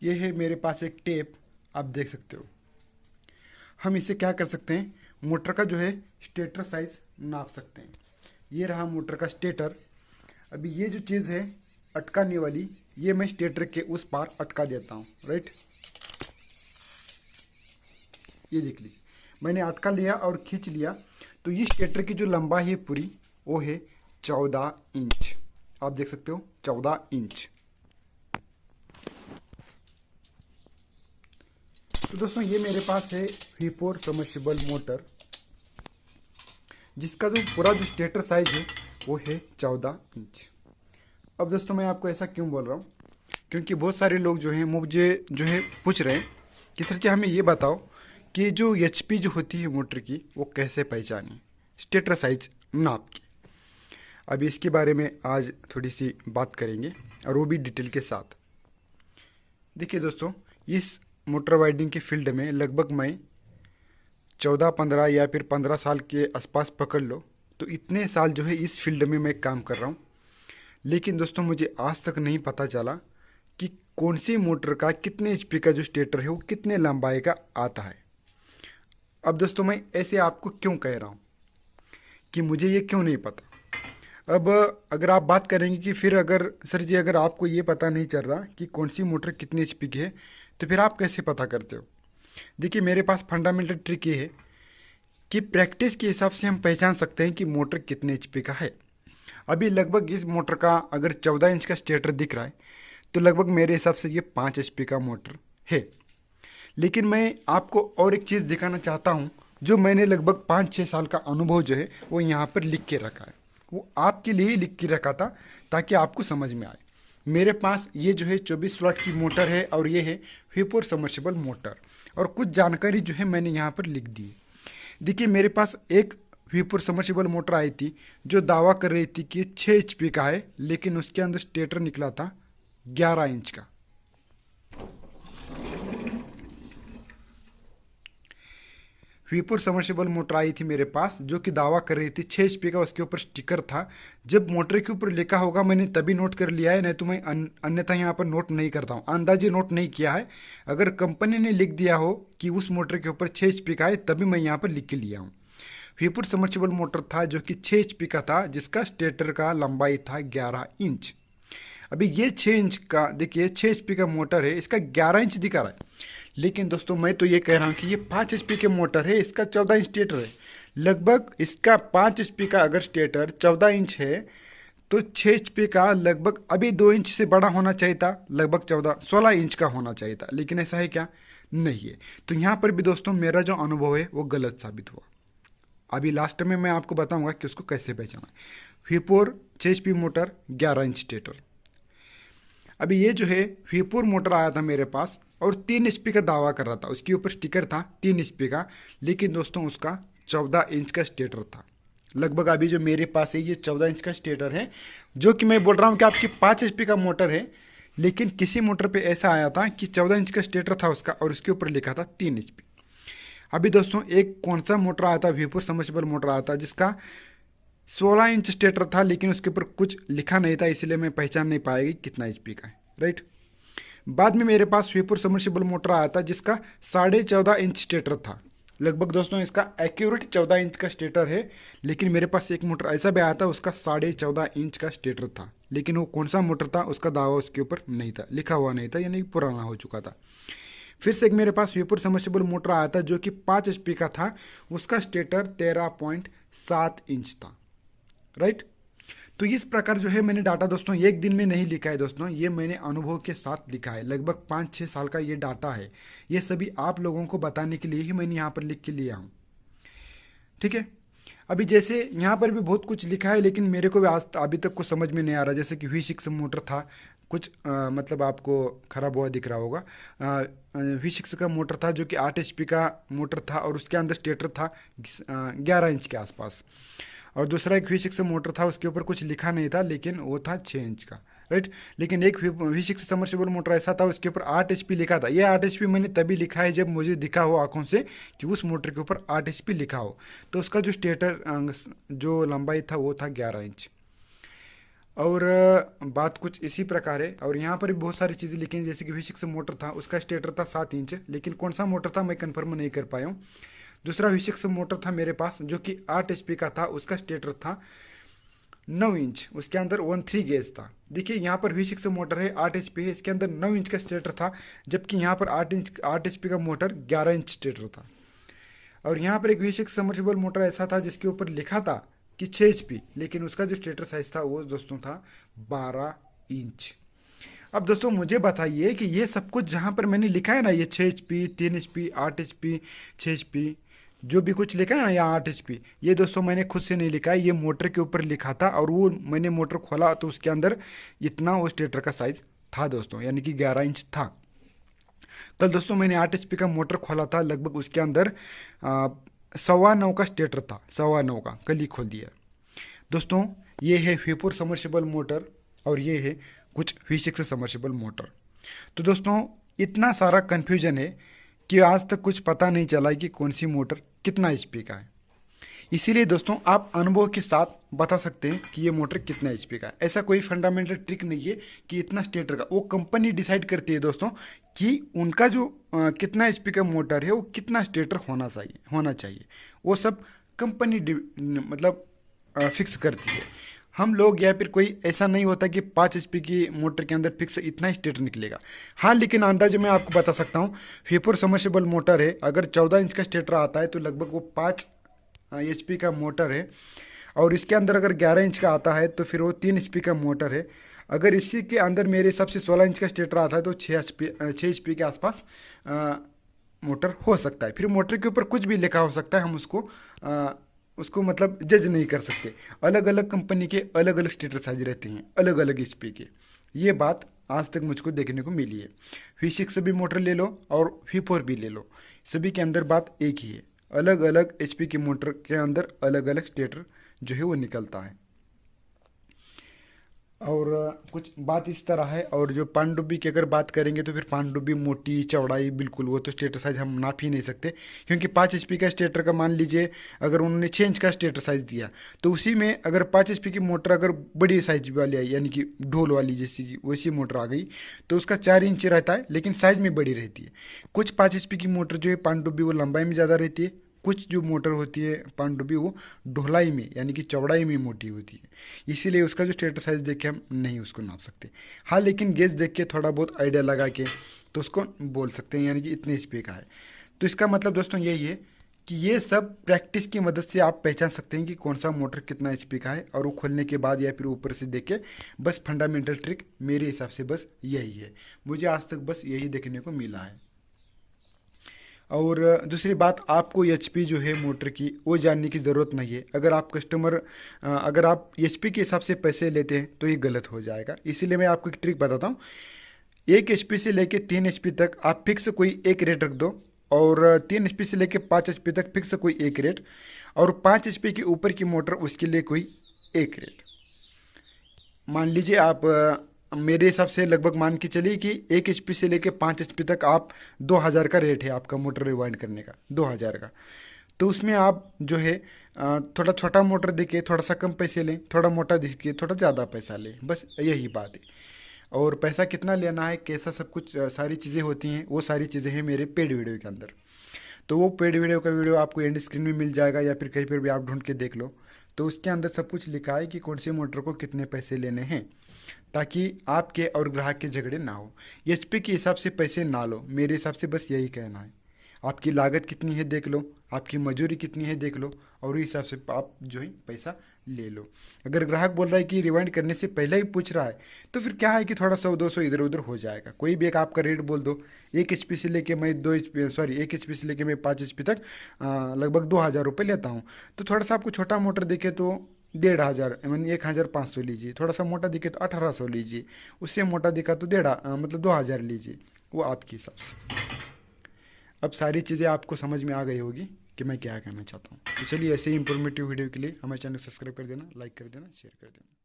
ये है मेरे पास एक टेप, आप देख सकते हो। हम इसे क्या कर सकते हैं, मोटर का जो है स्टेटर साइज नाप सकते हैं। ये रहा मोटर का स्टेटर। अभी ये जो चीज़ है अटकाने वाली, ये मैं स्टेटर के उस पार अटका देता हूँ, राइट। ये देख लीजिए, मैंने अटका लिया और खींच लिया। तो ये स्टेटर की जो लंबाई है पूरी, वो है 14 इंच। आप देख सकते हो 14 इंच। तो दोस्तों ये मेरे पास है V4 सबमर्सिबल मोटर, जिसका जो पूरा जो स्टेटर साइज है वो है 14 इंच। अब दोस्तों मैं आपको ऐसा क्यों बोल रहा हूँ, क्योंकि बहुत सारे लोग जो हैं मुझे जो है पूछ रहे हैं कि सर जी हमें ये बताओ कि जो HP जो होती है मोटर की वो कैसे पहचाने स्टेटर साइज नाप के। अभी इसके बारे में आज थोड़ी सी बात करेंगे, और वो भी डिटेल के साथ। देखिए दोस्तों, इस मोटर वाइडिंग के फील्ड में लगभग मैं 14-15 या फिर 15 साल के आसपास पकड़ लो, तो इतने साल जो है इस फील्ड में मैं काम कर रहा हूँ। लेकिन दोस्तों मुझे आज तक नहीं पता चला कि कौन सी मोटर का कितने HP का जो स्टेटर है वो कितने लंबाई का आता है। अब दोस्तों मैं ऐसे आपको क्यों कह रहा हूँ कि मुझे ये क्यों नहीं पता। अब अगर आप बात करेंगे कि फिर अगर सर जी अगर आपको ये पता नहीं चल रहा कि कौन सी मोटर कितने HP की है, तो फिर आप कैसे पता करते हो। देखिए मेरे पास फंडामेंटल ट्रिक ये है कि प्रैक्टिस के हिसाब से हम पहचान सकते हैं कि मोटर कितने HP का है। अभी लगभग इस मोटर का अगर 14 इंच का स्टेटर दिख रहा है, तो लगभग मेरे हिसाब से ये 5 HP का मोटर है। लेकिन मैं आपको और एक चीज़ दिखाना चाहता हूँ, जो मैंने लगभग 5-6 साल का अनुभव जो है वो यहाँ पर लिख के रखा है। वो आपके लिए ही लिख के रखा था ताकि आपको समझ में आए। मेरे पास ये जो है 24 स्लॉट की मोटर है, और ये है V4 सबमर्सिबल मोटर, और कुछ जानकारी जो है मैंने यहाँ पर लिख दी है। देखिए मेरे पास एक V4 सबमर्सिबल मोटर आई थी जो दावा कर रही थी कि 6 HP का है, लेकिन उसके अंदर स्टेटर निकला था 11 इंच का। V4 सबमर्सिबल मोटर आई थी मेरे पास जो कि दावा कर रही थी 6 HP का, उसके ऊपर स्टिकर था। जब मोटर के ऊपर लिखा होगा मैंने तभी नोट कर लिया है, नहीं तो मैं अन्यथा यहाँ पर नोट नहीं करता हूँ, अंदाजे नोट नहीं किया है। अगर कंपनी ने लिख दिया हो कि उस मोटर के ऊपर 6 HP का है, तभी मैं यहाँ पर लिख के लिया हूँ। V4 सबमर्सिबल मोटर था जो कि 6 HP का था, जिसका स्टेटर का लंबाई था 11 इंच। अभी ये 6 इंच का, देखिए 6 HP का मोटर है, इसका 11 इंच दिखा रहा है। लेकिन दोस्तों मैं तो ये कह रहा हूँ कि ये 5 HP के मोटर है, इसका 14 इंच स्टेटर है। लगभग इसका 5 HP का अगर स्टेटर 14 इंच है, तो 6 HP का लगभग अभी 2 इंच से बड़ा होना चाहिए था, लगभग 14-16 इंच का होना चाहिए था। लेकिन ऐसा है क्या? नहीं है। तो यहाँ पर भी दोस्तों मेरा जो अनुभव है वो गलत साबित हुआ। अभी लास्ट में मैं आपको बताऊंगा कि उसको कैसे पहचाना। V4 6 HP motor 11 inch stator. अभी ये जो है V4 मोटर आया था मेरे पास, और 3 HP का दावा कर रहा था, उसके ऊपर स्टिकर था 3 HP का, लेकिन दोस्तों उसका 14 इंच का स्टेटर था। लगभग अभी जो मेरे पास है ये 14 इंच का स्टेटर है, जो कि मैं बोल रहा हूँ कि आपकी 5 HP का मोटर है। लेकिन किसी मोटर पे ऐसा आया था कि 14 इंच का स्टेटर था उसका, और उसके ऊपर लिखा था 3 HP। अभी दोस्तों एक कौन सा मोटर आया था, V4 सबमर्सिबल मोटर आया था जिसका 16 इंच स्टेटर था, लेकिन उसके ऊपर कुछ लिखा नहीं था, इसलिए मैं पहचान नहीं पाएगी कितना HP का है, राइट। बाद में मेरे पास V4 सबमर्सिबल मोटर आया था जिसका 14.5 इंच स्टेटर था। लगभग दोस्तों इसका एक्यूरेट 14 इंच का स्टेटर है। लेकिन मेरे पास एक मोटर ऐसा भी आया था, उसका 14.5 इंच का स्टेटर था, लेकिन वो कौन सा मोटर था उसका दावा उसके ऊपर नहीं था, लिखा हुआ नहीं था, यानी पुराना हो चुका था। फिर से एक मेरे पास V4 सबमर्सिबल मोटर आया था जो कि 5 HP का था, उसका स्टेटर 13.7 इंच था, राइट। तो इस प्रकार जो है मैंने डाटा दोस्तों एक दिन में नहीं लिखा है दोस्तों, ये मैंने अनुभव के साथ लिखा है। लगभग 5-6 साल का ये डाटा है। ये सभी आप लोगों को बताने के लिए ही मैंने यहाँ पर लिख के लिया हूँ, ठीक है। अभी जैसे यहाँ पर भी बहुत कुछ लिखा है, लेकिन मेरे को भी आज अभी तक कुछ समझ में नहीं आ रहा। जैसे कि V6 मोटर था, कुछ मतलब आपको खराब हुआ दिख रहा होगा। V6 का मोटर था जो कि 8 HP का मोटर था, और उसके अंदर स्टेटर था 11 इंच के आसपास। और दूसरा एक V6 मोटर था, उसके ऊपर कुछ लिखा नहीं था, लेकिन वो था 6 इंच का, राइट। लेकिन एक V6 सबमर्सिबल मोटर ऐसा था, उसके ऊपर 8 HP लिखा था। ये 8 HP मैंने तभी लिखा है जब मुझे दिखा हो आंखों से कि उस मोटर के ऊपर 8 HP लिखा हो। तो उसका जो स्टेटर जो लंबाई था वो था 11 इंच। और बात कुछ इसी प्रकार है। और यहाँ पर भी बहुत सारी चीज़ें लिखी हैं, जैसे कि V6 मोटर था, उसका स्टेटर था 7 इंच, लेकिन कौन सा मोटर था मैं कंफर्म नहीं कर पाया हूँ। दूसरा V6 मोटर था मेरे पास जो कि 8 HP का था, उसका स्टेटर था 9 इंच, उसके अंदर 1-3 गेज था। देखिए यहाँ पर V6 मोटर है, 8 HP है, इसके अंदर 9 इंच का स्टेटर था, जबकि यहाँ पर 8 HP का मोटर 11 इंच स्टेटर था। और यहाँ पर एक V6 सबमर्सिबल मोटर ऐसा था जिसके ऊपर लिखा था कि 6 HP, लेकिन उसका जो स्टेटर साइज था वो दोस्तों था 12 इंच। अब दोस्तों मुझे बताइए कि ये सब कुछ जहाँ पर मैंने लिखा है ना, ये 6 HP, 3 HP, 8 HP, 6 HP, जो भी कुछ लिखा है ना यहाँ 8 HP, ये दोस्तों मैंने खुद से नहीं लिखा है, ये मोटर के ऊपर लिखा था। और वो मैंने मोटर खोला तो उसके अंदर इतना वो स्टेटर का साइज था दोस्तों, यानी कि 11 इंच था। कल दोस्तों मैंने 8 HP का मोटर खोला था, लगभग उसके अंदर 9.25 का स्टेटर था, 9.25 का, कल ही खोल दिया दोस्तों। ये है V4 सबमर्सिबल मोटर और ये है कुछ V6 सबमर्सिबल मोटर। तो दोस्तों इतना सारा कन्फ्यूजन है कि आज तक कुछ पता नहीं चला कि कौन सी मोटर कितना HP का है। इसीलिए दोस्तों आप अनुभव के साथ बता सकते हैं कि ये मोटर कितना HP का है। ऐसा कोई फंडामेंटल ट्रिक नहीं है कि इतना स्टेटर का, वो कंपनी डिसाइड करती है दोस्तों कि उनका जो कितना HP का मोटर है वो कितना स्टेटर होना चाहिए। वो सब कंपनी मतलब फिक्स करती है। हम लोग या फिर कोई ऐसा नहीं होता कि 5 HP की मोटर के अंदर फिक्स इतना ही स्टेटर निकलेगा। हाँ, लेकिन अंदाजे मैं आपको बता सकता हूँ, V4 सबमर्सिबल मोटर है, अगर 14 इंच का स्टेटर आता है तो लगभग वो 5 HP का मोटर है। और इसके अंदर अगर 11 इंच का आता है तो फिर वो 3 HP का मोटर है। अगर इसी के अंदर मेरे हिसाब से 16 इंच का स्टेटर आता है तो 6 HP के आसपास मोटर हो सकता है। फिर मोटर के ऊपर कुछ भी लिखा हो सकता है, हम उसको मतलब जज नहीं कर सकते। अलग अलग कंपनी के अलग अलग स्टेटर साइज रहते हैं, अलग अलग HP के। ये बात आज तक मुझको देखने को मिली है। V6 भी मोटर ले लो और V4 भी ले लो, सभी के अंदर बात एक ही है, अलग अलग HP की मोटर के अंदर अलग अलग स्टेटर जो है वो निकलता है। और कुछ बात इस तरह है। और जो पनडुब्बी की अगर बात करेंगे तो फिर पनडुब्बी मोटी चौड़ाई बिल्कुल वो तो स्टेटर साइज हम नाप ही नहीं सकते, क्योंकि 5 HP का स्टेटर का मान लीजिए अगर उन्होंने 6 इंच का स्टेटर साइज दिया तो उसी में अगर 5 HP की मोटर अगर बड़ी साइज वाली आई, यानी कि ढोल वाली जैसी की वैसी मोटर आ गई तो उसका 4 इंच रहता है, लेकिन साइज में बड़ी रहती है। कुछ 5 HP की मोटर जो है पनडुब्बी वो लंबाई में ज़्यादा रहती है, कुछ जो मोटर होती है पनडुब्बी वो ढोलाई में यानी कि चौड़ाई में मोटी होती है, इसीलिए उसका जो स्टेटर साइज देख के हम नहीं उसको नाप सकते। हाँ, लेकिन गेज देख के थोड़ा बहुत आइडिया लगा के तो उसको बोल सकते हैं, यानी कि इतने HP का है। तो इसका मतलब दोस्तों यही है कि ये सब प्रैक्टिस की मदद से आप पहचान सकते हैं कि कौन सा मोटर कितना HP का है, और वो खोलने के बाद या फिर ऊपर से देख के बस फंडामेंटल ट्रिक मेरे हिसाब से बस यही है। मुझे आज तक बस यही देखने को मिला है। और दूसरी बात, आपको HP जो है मोटर की वो जानने की ज़रूरत नहीं है। अगर आप HP के हिसाब से पैसे लेते हैं तो ये गलत हो जाएगा। इसीलिए मैं आपको एक ट्रिक बताता हूँ। 1 HP से लेके 3 HP तक आप फिक्स कोई एक रेट रख दो, और 3 HP से लेके 5 HP तक फिक्स कोई एक रेट, और 5 HP के ऊपर की मोटर उसके लिए कोई एक रेट। मान लीजिए आप मेरे हिसाब से लगभग मान के चलिए कि 1 HP से लेके 5 HP तक आप 2000 का रेट है आपका मोटर रिवाइंड करने का, 2000 का। तो उसमें आप जो है थोड़ा छोटा मोटर देके थोड़ा सा कम पैसे लें, थोड़ा मोटा देके थोड़ा ज़्यादा पैसा लें, बस यही बात है। और पैसा कितना लेना है, कैसा, सब कुछ सारी चीज़ें होती हैं, वो सारी चीज़ें हैं मेरे पेड वीडियो के अंदर। तो वो पेड वीडियो का वीडियो आपको एंड स्क्रीन में मिल जाएगा, या फिर कहीं पर भी आप ढूंढ के देख लो। तो उसके अंदर सब कुछ लिखा है कि कौन सी मोटर को कितने पैसे लेने हैं, ताकि आपके और ग्राहक के झगड़े ना हो। HP के हिसाब से पैसे ना लो, मेरे हिसाब से बस यही कहना है। आपकी लागत कितनी है देख लो, आपकी मजदूरी कितनी है देख लो, और उस हिसाब से आप जो है पैसा ले लो। अगर ग्राहक बोल रहा है कि रिवाइंड करने से पहले ही पूछ रहा है तो फिर क्या है कि थोड़ा 100-200 इधर उधर हो जाएगा। कोई भी एक आपका रेट बोल दो, 1 HP से लेके मैं 1 HP से लेके मैं 5 HP तक लगभग 2000 रुपये लेता हूँ। तो थोड़ा सा आपको छोटा मोटर देखे तो 1500 यानी 1500 लीजिए, थोड़ा सा मोटा दिखे तो 1800 लीजिए, उससे मोटा दिखा तो मतलब 2000 लीजिए, वो आपके हिसाब से। अब सारी चीज़ें आपको समझ में आ गई होगी कि मैं क्या कहना चाहता हूँ। तो चलिए ऐसे ही इंफॉर्मेटिव वीडियो के लिए हमारे चैनल को सब्सक्राइब कर देना, लाइक कर देना, शेयर कर देना।